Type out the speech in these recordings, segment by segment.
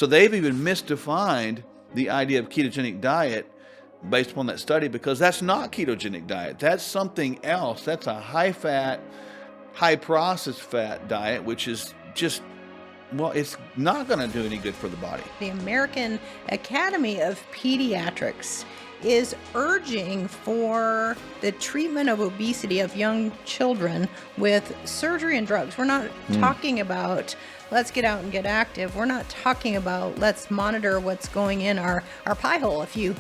So they've even misdefined the idea of ketogenic diet based upon that study, because that's not ketogenic diet. That's something else. That's a high fat, high processed fat diet, which is just, well, it's not going to do any good for the body. The American Academy of Pediatrics is urging for the treatment of obesity of young children with surgery and drugs. We're not talking about let's get out and get active. We're not talking about let's monitor what's going in our pie hole, if you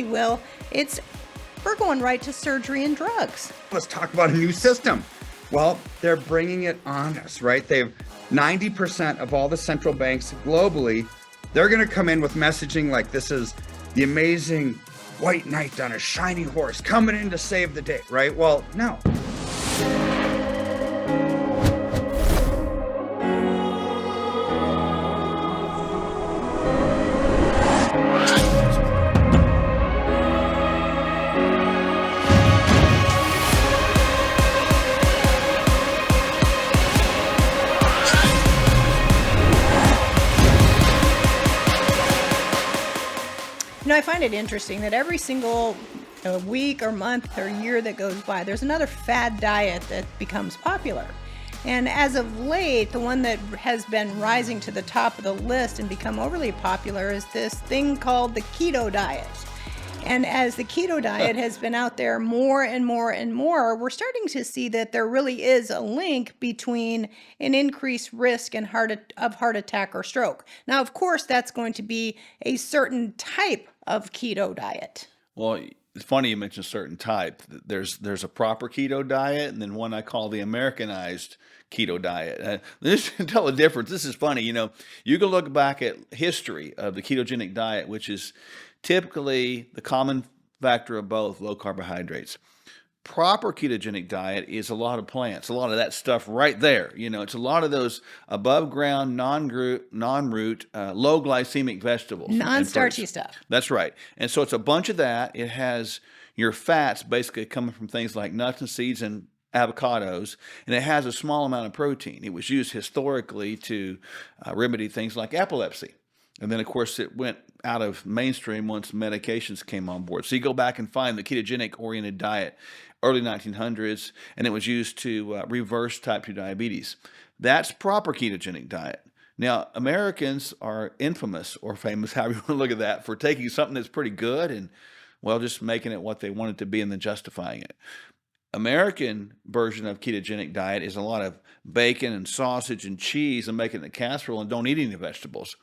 will. We're going right to surgery and drugs. Let's talk about a new system. Well, they're bringing it on us, right? They've 90% of all the central banks globally, they're going to come in with messaging like this is the amazing white knight on a shiny horse coming in to save the day, right? Well, no. I find it interesting that every single week or month or year that goes by, there's another fad diet that becomes popular. And as of late, the one that has been rising to the top of the list and become overly popular is this thing called the Keto Diet. And as the Keto Diet has been out there more and more and more, we're starting to see that there really is a link between an increased risk and of heart attack or stroke. Now, of course, that's going to be a certain type of keto diet. Well, it's funny you mentioned certain type. There's a proper keto diet, and then one I call the Americanized keto diet. This can tell the difference. This is funny. You can look back at history of the ketogenic diet, which is typically the common factor of both, low carbohydrates. Proper ketogenic diet is a lot of plants, a lot of that stuff right there. It's a lot of those above ground, non-root, low glycemic vegetables. Non-starchy stuff. That's right. And so it's a bunch of that. It has your fats basically coming from things like nuts and seeds and avocados, and it has a small amount of protein. It was used historically to remedy things like epilepsy. And then, of course, it went out of mainstream once medications came on board. So you go back and find the ketogenic-oriented diet, early 1900s, and it was used to reverse type 2 diabetes. That's proper ketogenic diet. Now, Americans are infamous or famous, however you want to look at that, for taking something that's pretty good and, well, just making it what they want it to be and then justifying it. American version of ketogenic diet is a lot of bacon and sausage and cheese and making it in a casserole and don't eat any vegetables.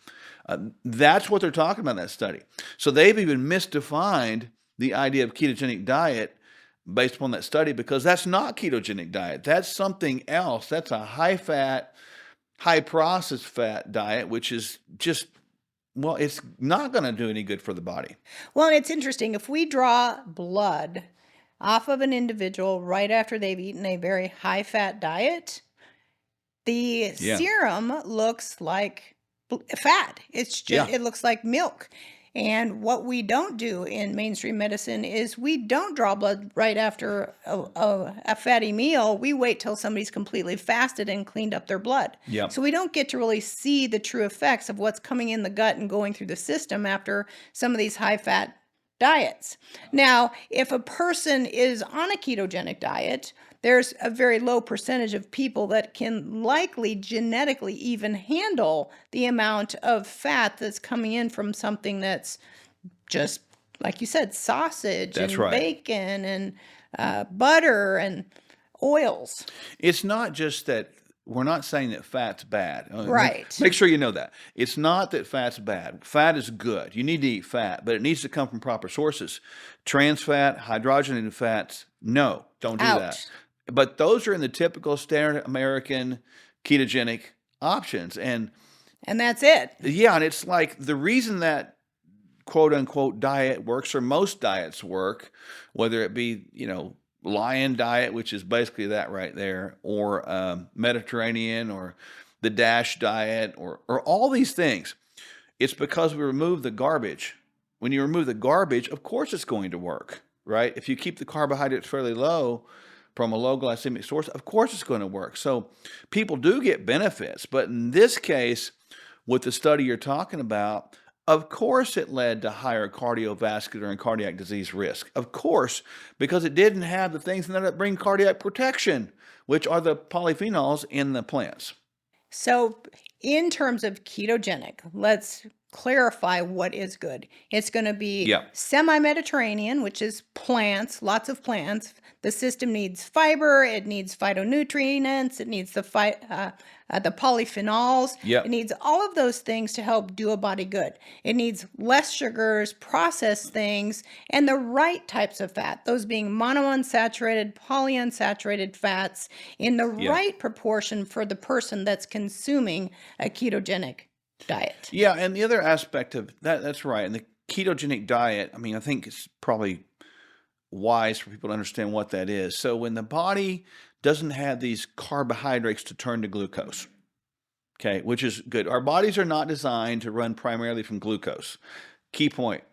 That's what they're talking about in that study. So they've even misdefined the idea of ketogenic diet based upon that study, because that's not ketogenic diet. That's something else. That's a high fat, high processed fat diet, which is just, well, it's not going to do any good for the body. Well, and it's interesting. If we draw blood off of an individual right after they've eaten a very high fat diet, the serum looks like fat. It looks like milk. And what we don't do in mainstream medicine is we don't draw blood right after a fatty meal. We wait till somebody's completely fasted and cleaned up their blood. Yep. So we don't get to really see the true effects of what's coming in the gut and going through the system after some of these high fat diets. Now, if a person is on a ketogenic diet, there's a very low percentage of people that can likely genetically even handle the amount of fat that's coming in from something that's just, like you said, sausage and bacon and butter and oils. It's not just that. We're not saying that fat's bad. Right. Make sure you know that. It's not that fat's bad. Fat is good. You need to eat fat, but it needs to come from proper sources. Trans fat, hydrogenated fats, no, don't do that. But those are in the typical standard American ketogenic options. And that's it. Yeah, and it's like the reason that quote unquote diet works, or most diets work, whether it be, Lion diet, which is basically that right there, or Mediterranean, or the DASH diet, or all these things. It's because we remove the garbage. When you remove the garbage, of course it's going to work, right? If you keep the carbohydrates fairly low from a low glycemic source, of course it's going to work. So people do get benefits, but in this case, with the study you're talking about, of course it led to higher cardiovascular and cardiac disease risk. Of course, because it didn't have the things that bring cardiac protection, which are the polyphenols in the plants. So, in terms of ketogenic, let's clarify what is good. It's going to be Yeah. semi-Mediterranean, which is plants, lots of plants. The system needs fiber, it needs phytonutrients, it needs the polyphenols. Yep. It needs all of those things to help do a body good. It needs less sugars, processed things, and the right types of fat, those being monounsaturated, polyunsaturated fats in the Yeah. right proportion for the person that's consuming a ketogenic diet. Yeah, and the other aspect of that's right. And the ketogenic diet, I mean, I think it's probably wise for people to understand what that is. So when the body doesn't have these carbohydrates to turn to glucose, okay, which is good. Our bodies are not designed to run primarily from glucose. Key point.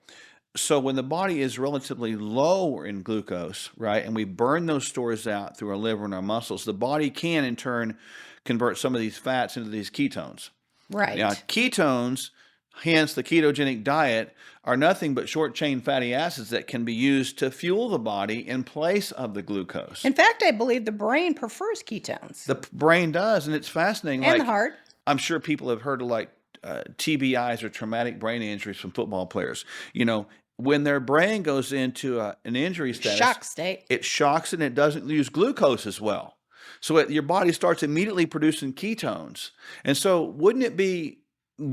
So when the body is relatively low in glucose, right, and we burn those stores out through our liver and our muscles, the body can in turn convert some of these fats into these ketones. Right. Now, ketones, hence the ketogenic diet, are nothing but short-chain fatty acids that can be used to fuel the body in place of the glucose. In fact, I believe the brain prefers ketones. The brain does, and it's fascinating. And Like, the heart. I'm sure people have heard of like TBIs or traumatic brain injuries from football players. You know, when their brain goes into an injury status, Shock state. it shocks and it doesn't use glucose as well. So your body starts immediately producing ketones. And so wouldn't it be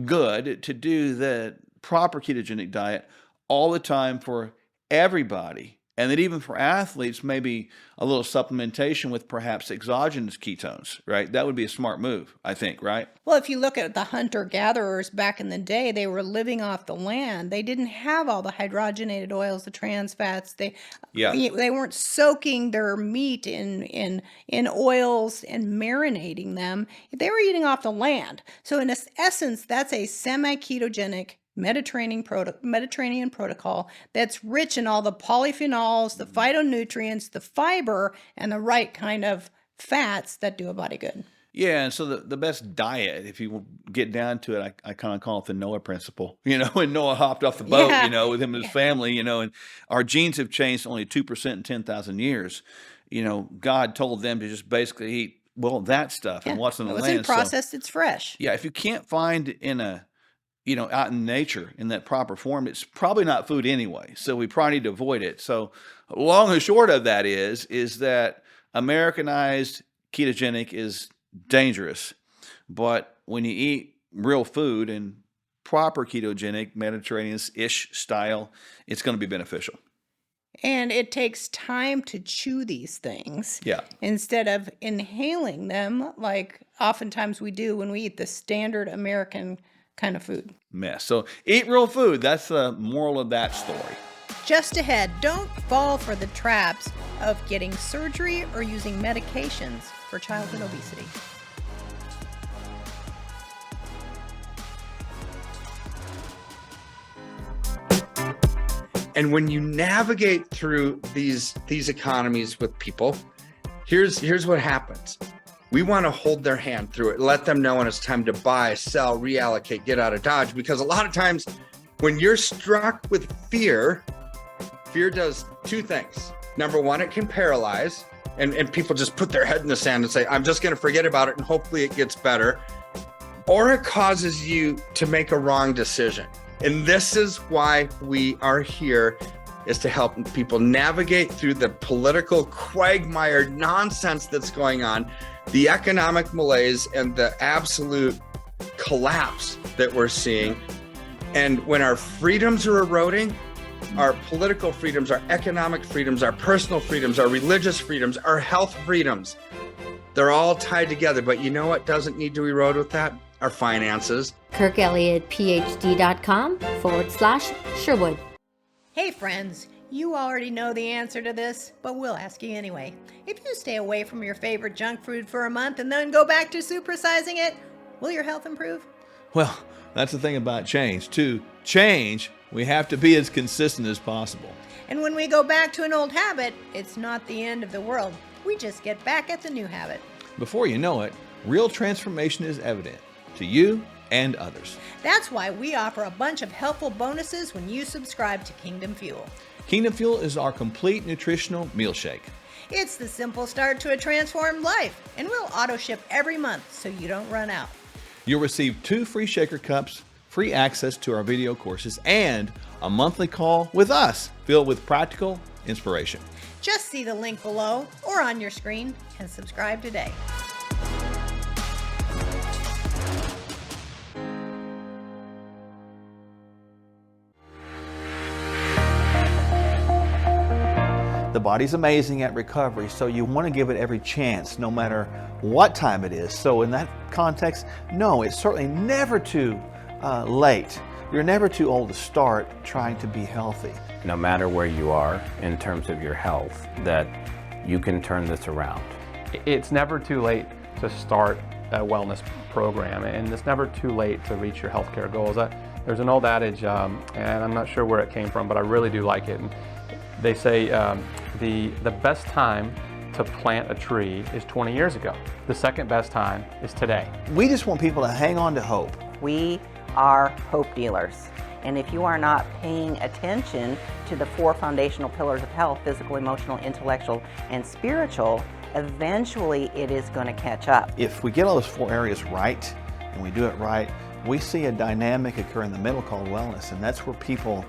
good to do the proper ketogenic diet all the time for everybody? And that even for athletes, maybe a little supplementation with perhaps exogenous ketones, right? That would be a smart move, I think, right? Well, if you look at the hunter-gatherers back in the day, they were living off the land. They didn't have all the hydrogenated oils, the trans fats. They weren't soaking their meat in oils and marinating them. They were eating off the land. So in essence, that's a semi-ketogenic Mediterranean protocol that's rich in all the polyphenols, the phytonutrients, the fiber, and the right kind of fats that do a body good. Yeah, and so the best diet, if you get down to it, I kind of call it the Noah principle. You know, when Noah hopped off the boat, Yeah. you know, with him and his family, you know, and our genes have changed only 2% in 10,000 years. You know, God told them to just basically eat, well, that stuff and what's in the It land. wasn't processed, it's fresh. Yeah, if you can't find out in nature in that proper form, it's probably not food anyway. So we probably need to avoid it. So long and short of that is that Americanized ketogenic is dangerous. But when you eat real food and proper ketogenic, Mediterranean-ish style, it's going to be beneficial. And it takes time to chew these things. Yeah. Instead of inhaling them like oftentimes we do when we eat the standard American kind of food. Mess. So eat real food. That's the moral of that story. Just ahead, don't fall for the traps of getting surgery or using medications for childhood obesity. And when you navigate through these economies with people, here's what happens. We want to hold their hand through it, let them know when it's time to buy, sell, reallocate, get out of Dodge. Because a lot of times when you're struck with fear does two things. Number one, it can paralyze, and people just put their head in the sand and say, I'm just going to forget about it and hopefully it gets better. Or it causes you to make a wrong decision. And this is why we are here, is to help people navigate through the political quagmire nonsense that's going on, the economic malaise, and the absolute collapse that we're seeing. And when our freedoms are eroding, our political freedoms, our economic freedoms, our personal freedoms, our religious freedoms, our health freedoms, they're all tied together. But you know what doesn't need to erode with that? Our finances. KirkElliottPhD.com/Sherwood. Hey friends, you already know the answer to this, but we'll ask you anyway. If you stay away from your favorite junk food for a month and then go back to supersizing it, will your health improve? Well, that's the thing about change. To change, we have to be as consistent as possible. And when we go back to an old habit, it's not the end of the world. We just get back at the new habit. Before you know it, real transformation is evident to you and others. That's why we offer a bunch of helpful bonuses when you subscribe to Kingdom Fuel. Kingdom Fuel is our complete nutritional meal shake. It's the simple start to a transformed life, and we'll auto ship every month so you don't run out. You'll receive 2 free shaker cups, free access to our video courses, and a monthly call with us filled with practical inspiration. Just see the link below or on your screen and subscribe today. The body's amazing at recovery, so you want to give it every chance, no matter what time it is. So in that context, no, it's certainly never too late. You're never too old to start trying to be healthy. No matter where you are in terms of your health, that you can turn this around. It's never too late to start a wellness program, and it's never too late to reach your healthcare goals. There's an old adage, and I'm not sure where it came from, but I really do like it. And they say the best time to plant a tree is 20 years ago. The second best time is today. We just want people to hang on to hope. We are hope dealers. And if you are not paying attention to the 4 foundational pillars of health, physical, emotional, intellectual, and spiritual, eventually it is going to catch up. If we get all those 4 areas right, and we do it right, we see a dynamic occur in the middle called wellness, and that's where people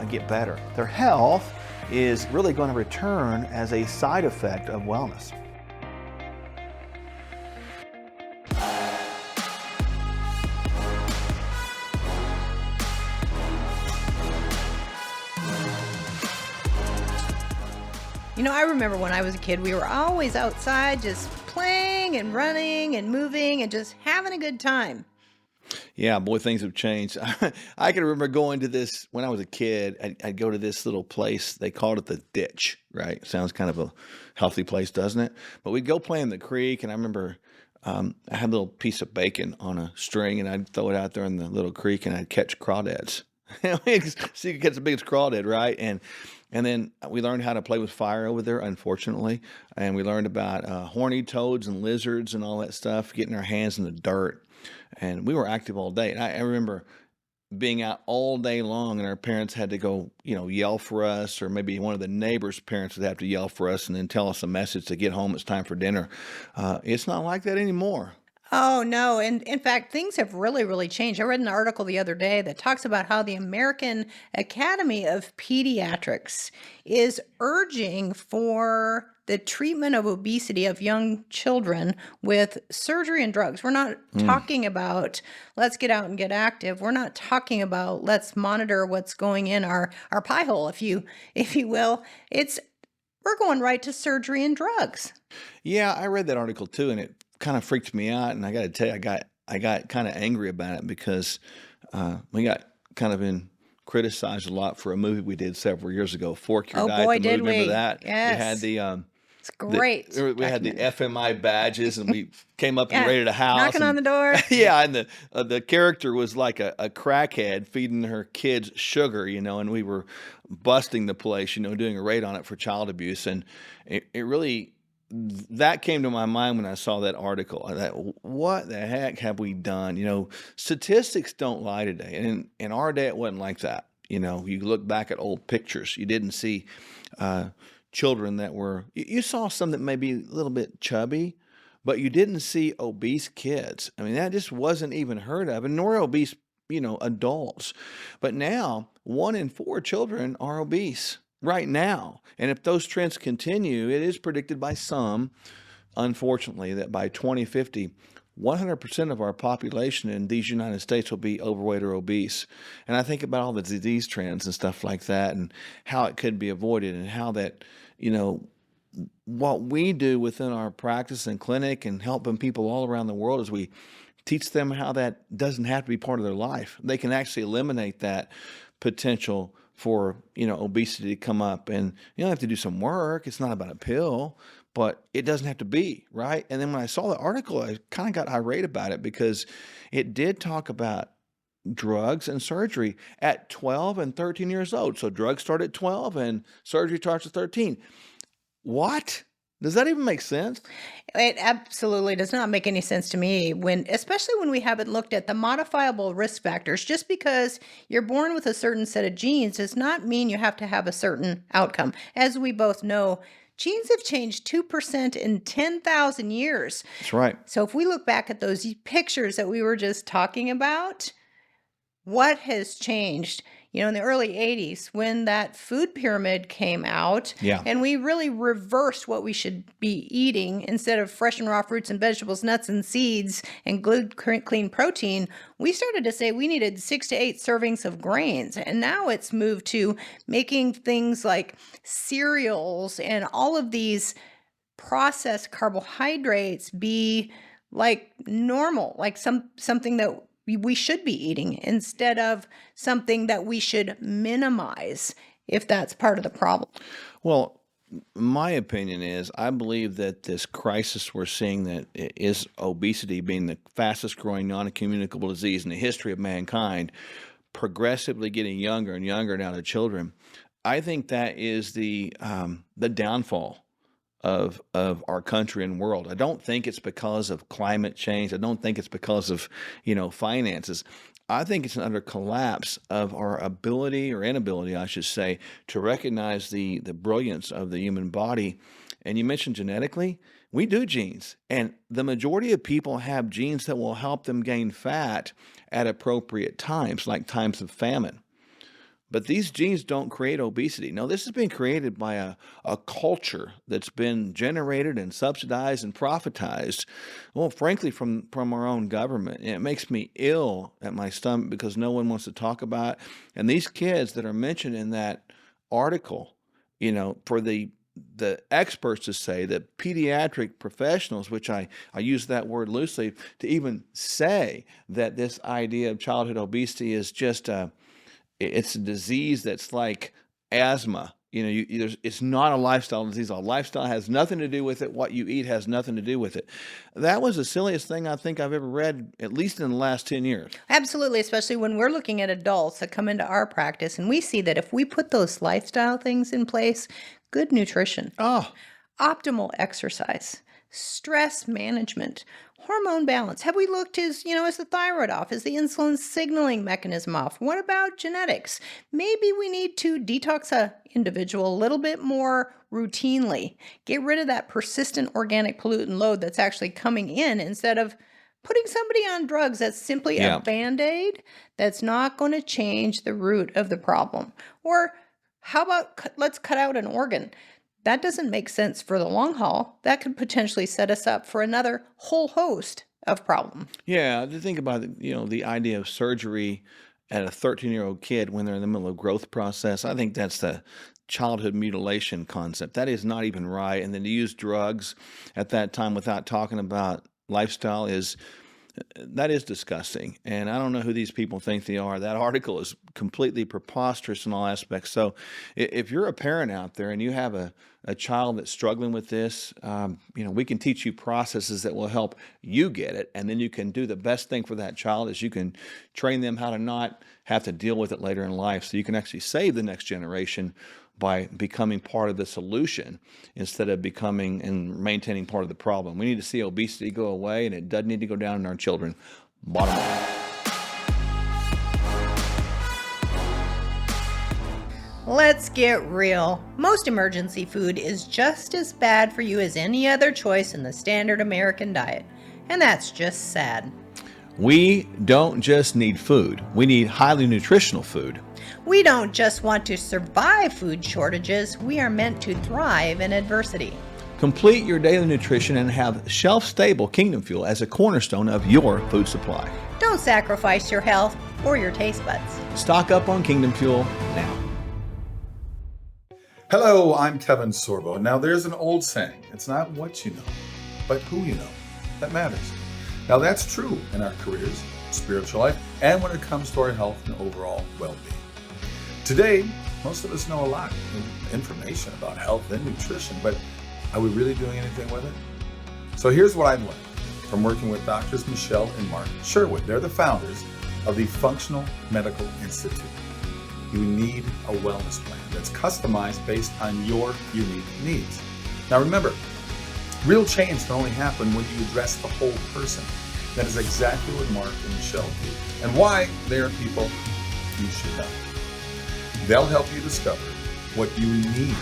get better. Their health is really going to return as a side effect of wellness. You know, I remember when I was a kid, we were always outside just playing and running and moving and just having a good time. Yeah, boy, things have changed. I can remember going to this when I was a kid. I'd go to this little place. They called it the ditch, right? Sounds kind of a healthy place, doesn't it? But we'd go play in the creek, and I remember I had a little piece of bacon on a string, and I'd throw it out there in the little creek, and I'd catch crawdads. So you could catch the biggest crawdad, right? And then we learned how to play with fire over there, unfortunately. And we learned about horny toads and lizards and all that stuff, getting our hands in the dirt. And we were active all day. And I remember being out all day long, and our parents had to go, yell for us, or maybe one of the neighbors' parents would have to yell for us and then tell us a message to get home. It's time for dinner. It's not like that anymore. Oh, no. And in fact, things have really, really changed. I read an article the other day that talks about how the American Academy of Pediatrics is urging for the treatment of obesity of young children with surgery and drugs. We're not talking about let's get out and get active. We're not talking about let's monitor what's going in our pie hole, if you will. We're going right to surgery and drugs. Yeah, I read that article too, and it kind of freaked me out. And I got to tell you, I got kind of angry about it because we got kind of criticized a lot for a movie we did several years ago, Fork Your Diet. Boy, the movie, did we. remember that? Yes. We had the It's great. we had the FMI badges, and we came up and raided a house. Knocking on the door. Yeah, and the character was like a crackhead feeding her kids sugar, and we were busting the place, doing a raid on it for child abuse. And it really, that came to my mind when I saw that article. I thought, what the heck have we done? Statistics don't lie today. And in our day, it wasn't like that. You look back at old pictures, you didn't see children that were, you saw some that may be a little bit chubby, but you didn't see obese kids. I mean, that just wasn't even heard of, and nor obese, adults. But now 1 in 4 children are obese right now. And if those trends continue, it is predicted by some, unfortunately, that by 2050, 100% of our population in these United States will be overweight or obese. And I think about all the disease trends and stuff like that, and how it could be avoided, and how that, what we do within our practice and clinic and helping people all around the world is we teach them how that doesn't have to be part of their life. They can actually eliminate that potential for, obesity to come up. And you don't have to do some work. It's not about a pill, but it doesn't have to be, right? And then when I saw the article, I kind of got irate about it because it did talk about drugs and surgery at 12 and 13 years old. So drugs start at 12 and surgery starts at 13. What? Does that even make sense? It absolutely does not make any sense to me especially when we haven't looked at the modifiable risk factors. Just because you're born with a certain set of genes does not mean you have to have a certain outcome. As we both know, genes have changed 2% in 10,000 years. That's right. So if we look back at those pictures that we were just talking about, what has changed? In the early 80s, when that food pyramid came out, Yeah. and we really reversed what we should be eating instead of fresh and raw fruits and vegetables, nuts and seeds, and good, clean protein, we started to say we needed 6 to 8 servings of grains. And now it's moved to making things like cereals and all of these processed carbohydrates be like normal, like something that we should be eating instead of something that we should minimize if that's part of the problem. Well, my opinion is I believe that this crisis we're seeing that is obesity being the fastest growing non-communicable disease in the history of mankind, progressively getting younger and younger now to children. I think that is the downfall of our country and world. I don't think it's because of climate change. I don't think it's because of, finances. I think it's an utter collapse of our ability or inability, I should say, to recognize the brilliance of the human body. And you mentioned genetically, we do genes. And the majority of people have genes that will help them gain fat at appropriate times, like times of famine. But these genes don't create obesity. No, this has been created by a culture that's been generated and subsidized and profitized, well, frankly, from our own government. And it makes me ill at my stomach because no one wants to talk about it. And these kids that are mentioned in that article, for the experts to say, the pediatric professionals, which I use that word loosely, to even say that this idea of childhood obesity is just it's a disease that's like asthma. It's not a lifestyle disease. A lifestyle has nothing to do with it. What you eat has nothing to do with it. That was the silliest thing I think I've ever read, at least in the last 10 years. Absolutely, especially when we're looking at adults that come into our practice, and we see that if we put those lifestyle things in place, good nutrition, optimal exercise, stress management, hormone balance. Have we looked is the thyroid off? Is the insulin signaling mechanism off? What about genetics? Maybe we need to detox an individual a little bit more routinely. Get rid of that persistent organic pollutant load that's actually coming in instead of putting somebody on drugs that's simply a Band-Aid that's not going to change the root of the problem. Or how about let's cut out an organ? That doesn't make sense for the long haul. That could potentially set us up for another whole host of problems. Yeah, to think about the idea of surgery at a 13-year-old kid when they're in the middle of growth process. I think that's the childhood mutilation concept. That is not even right. And then to use drugs at that time without talking about lifestyle is disgusting. And I don't know who these people think they are. That article is completely preposterous in all aspects. So if you're a parent out there and you have a child that's struggling with this, we can teach you processes that will help you get it. And then you can do the best thing for that child is you can train them how to not have to deal with it later in life. So you can actually save the next generation by becoming part of the solution instead of becoming and maintaining part of the problem. We need to see obesity go away, and it doesn't need to go down in our children. Bottom line. Let's get real. Most emergency food is just as bad for you as any other choice in the standard American diet. And that's just sad. We don't just need food. We need highly nutritional food. We don't just want to survive food shortages. We are meant to thrive in adversity. Complete your daily nutrition and have shelf-stable Kingdom Fuel as a cornerstone of your food supply. Don't sacrifice your health or your taste buds. Stock up on Kingdom Fuel now. Hello, I'm Kevin Sorbo. Now, there's an old saying, it's not what you know, but who you know that matters. Now, that's true in our careers, spiritual life, and when it comes to our health and overall well-being. Today, most of us know a lot of information about health and nutrition, but are we really doing anything with it? So here's what I've learned from working with Doctors Michele and Mark Sherwood. They're the founders of the Functional Medical Institute. You need a wellness plan that's customized based on your unique needs. Now remember, Real change can only happen when you address the whole person. That is exactly what Mark and Michele do, and why they are people you should know. They'll help you discover what you need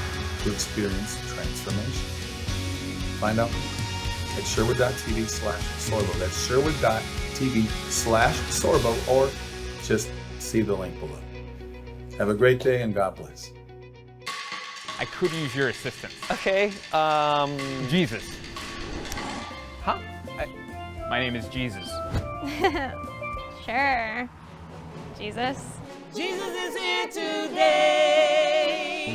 to experience transformation. Find out at Sherwood.tv/Sorbo. That's Sherwood.tv/Sorbo, or just see the link below. Have a great day and God bless. I could use your assistance. Okay, Jesus. Huh? My name is Jesus. Sure. Jesus. Jesus is here today.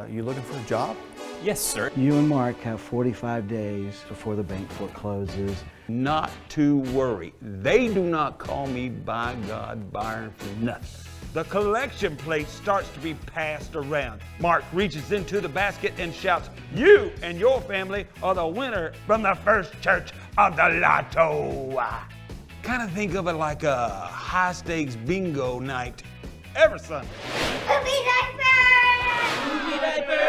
You looking for a job? Yes, sir. You and Mark have 45 days before the bank forecloses. Not to worry. They do not call me, by God, Byron, for nothing. The collection plate starts to be passed around. Mark reaches into the basket and shouts, "You and your family are the winner from the first church of the lotto." Kind of think of it like a high-stakes bingo night every Sunday. Poopy diaper! Poopy diaper!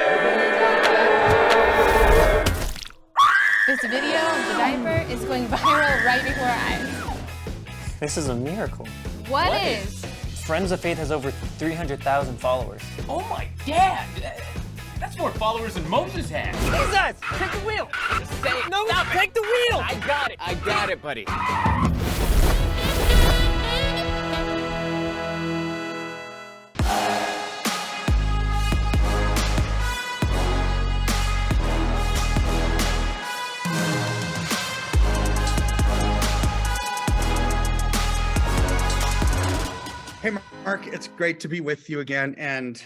This video of the diaper is going viral right before our eyes. This is a miracle. What is? Friends of Faith has over 300,000 followers. Oh my dad! That's more followers than Moses had. Jesus! Take the wheel! No, stop! Take the wheel! I got it, buddy. Hey, Mark, it's great to be with you again. And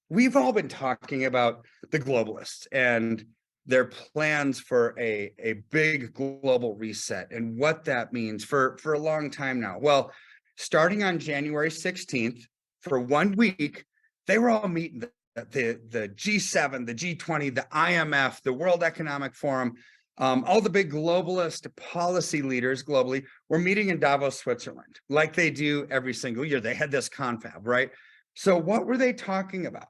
we've all been talking about the globalists and their plans for a big global reset and what that means for a long time now. Well, starting on January 16th, for 1 week, they were all meeting the G7, the G20, the IMF, the World Economic Forum. All the big globalist policy leaders globally were meeting in Davos, Switzerland, like they do every single year. They had this confab, right? So what were they talking about,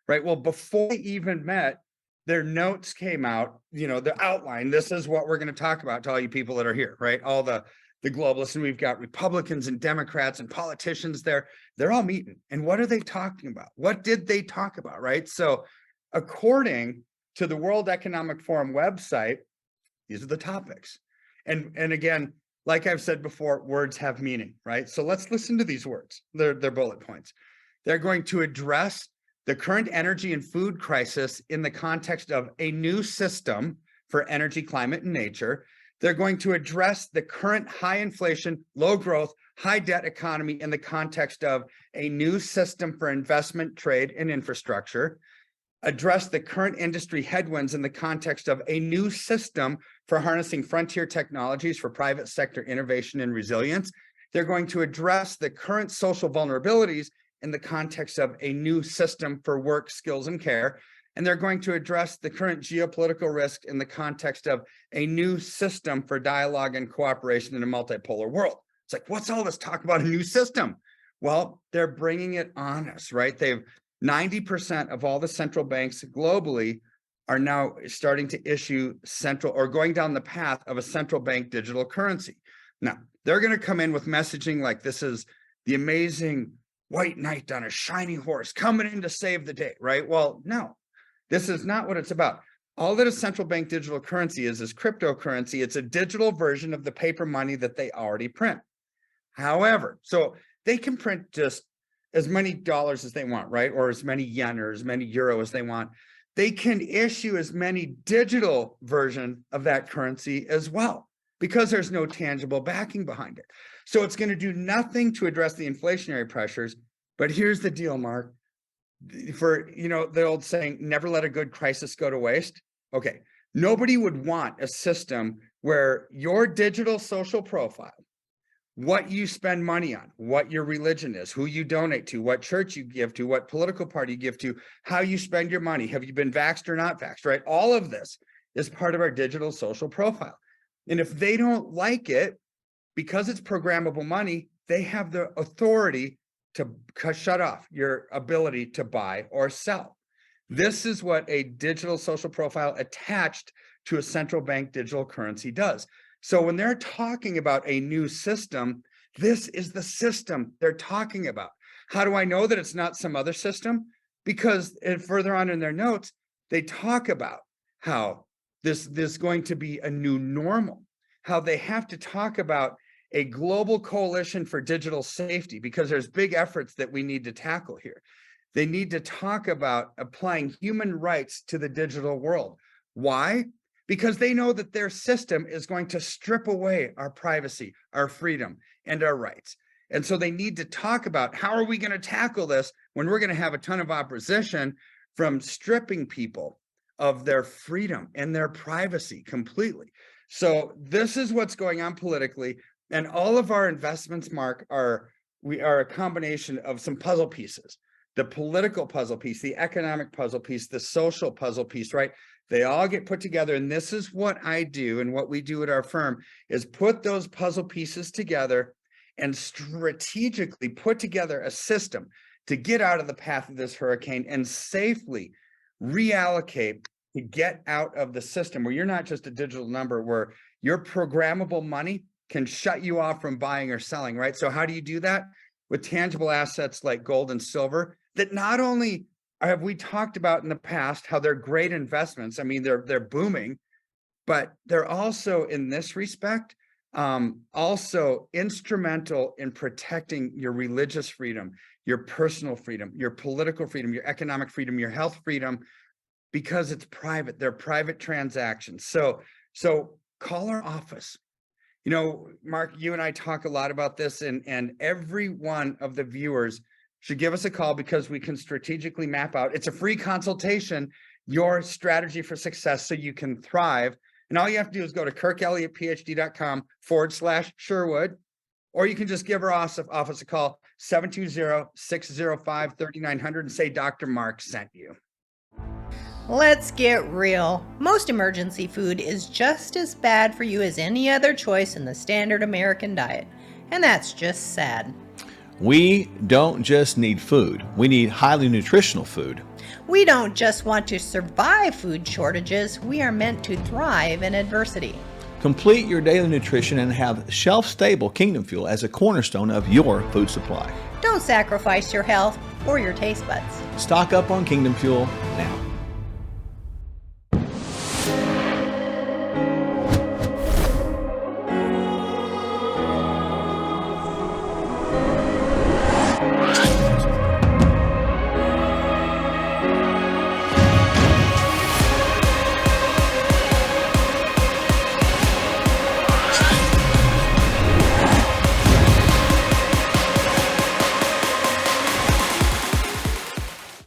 right? Well, before they even met, their notes came out, the outline. This is what we're going to talk about to all you people that are here, right? All the globalists, and we've got Republicans and Democrats and politicians there. They're all meeting. And what are they talking about? What did they talk about, right? So according to the World Economic Forum website, these are the topics. And again, like I've said before, words have meaning, right? So let's listen to these words. They're bullet points. They're going to address the current energy and food crisis in the context of a new system for energy, climate, and nature. They're going to address the current high inflation, low growth, high debt economy in the context of a new system for investment, trade, and infrastructure. Address the current industry headwinds in the context of a new system for harnessing frontier technologies for private sector innovation and resilience. They're going to address the current social vulnerabilities in the context of a new system for work, skills, and care. And they're going to address the current geopolitical risk in the context of a new system for dialogue and cooperation in a multipolar world. It's like, what's all this talk about a new system? Well, they're bringing it on us, right? 90% of all the central banks globally are now starting to issue going down the path of a central bank digital currency. Now, they're going to come in with messaging like this is the amazing white knight on a shiny horse coming in to save the day, right? Well, no, this is not what it's about. All that a central bank digital currency is cryptocurrency. It's a digital version of the paper money that they already print. However, so they can print just as many dollars as they want, right? Or as many yen or as many euro as they want. They can issue as many digital version of that currency as well, because there's no tangible backing behind it. So it's going to do nothing to address the inflationary pressures. But here's the deal, Mark. For, the old saying, never let a good crisis go to waste. Okay. Nobody would want a system where your digital social profile, what you spend money on, what your religion is, who you donate to, what church you give to, what political party you give to, how you spend your money, have you been vaxxed or not vaxxed, right? All of this is part of our digital social profile. And if they don't like it, because it's programmable money, they have the authority to shut off your ability to buy or sell. This is what a digital social profile attached to a central bank digital currency does. So when they're talking about a new system, this is the system they're talking about. How do I know that it's not some other system? Because further on in their notes, they talk about how this is going to be a new normal, how they have to talk about a global coalition for digital safety, because there's big efforts that we need to tackle here. They need to talk about applying human rights to the digital world. Why? Because they know that their system is going to strip away our privacy, our freedom, and our rights. And so they need to talk about how are we going to tackle this when we're going to have a ton of opposition from stripping people of their freedom and their privacy completely. So this is what's going on politically. And all of our investments, Mark, are a combination of some puzzle pieces. The political puzzle piece, the economic puzzle piece, the social puzzle piece, right? They all get put together. And this is what I do and what we do at our firm is put those puzzle pieces together and strategically put together a system to get out of the path of this hurricane and safely reallocate to get out of the system where you're not just a digital number, where your programmable money can shut you off from buying or selling, right? So how do you do that? With tangible assets like gold and silver that not only have we talked about in the past how they're great investments. I mean, they're booming, but they're also in this respect, also instrumental in protecting your religious freedom, your personal freedom, your political freedom, your economic freedom, your health freedom, because it's private. They're private transactions. So call our office. You know, Mark, you and I talk a lot about this, and every one of the viewers should give us a call because we can strategically map out. It's a free consultation, your strategy for success so you can thrive. And all you have to do is go to kirkelliottphd.com/Sherwood, or you can just give our office a call, 720-605-3900, and say Dr. Mark sent you. Let's get real. Most emergency food is just as bad for you as any other choice in the standard American diet. And that's just sad. We don't just need food. We need highly nutritional food. We don't just want to survive food shortages. We are meant to thrive in adversity. Complete your daily nutrition and have shelf-stable Kingdom Fuel as a cornerstone of your food supply. Don't sacrifice your health or your taste buds. Stock up on Kingdom Fuel now.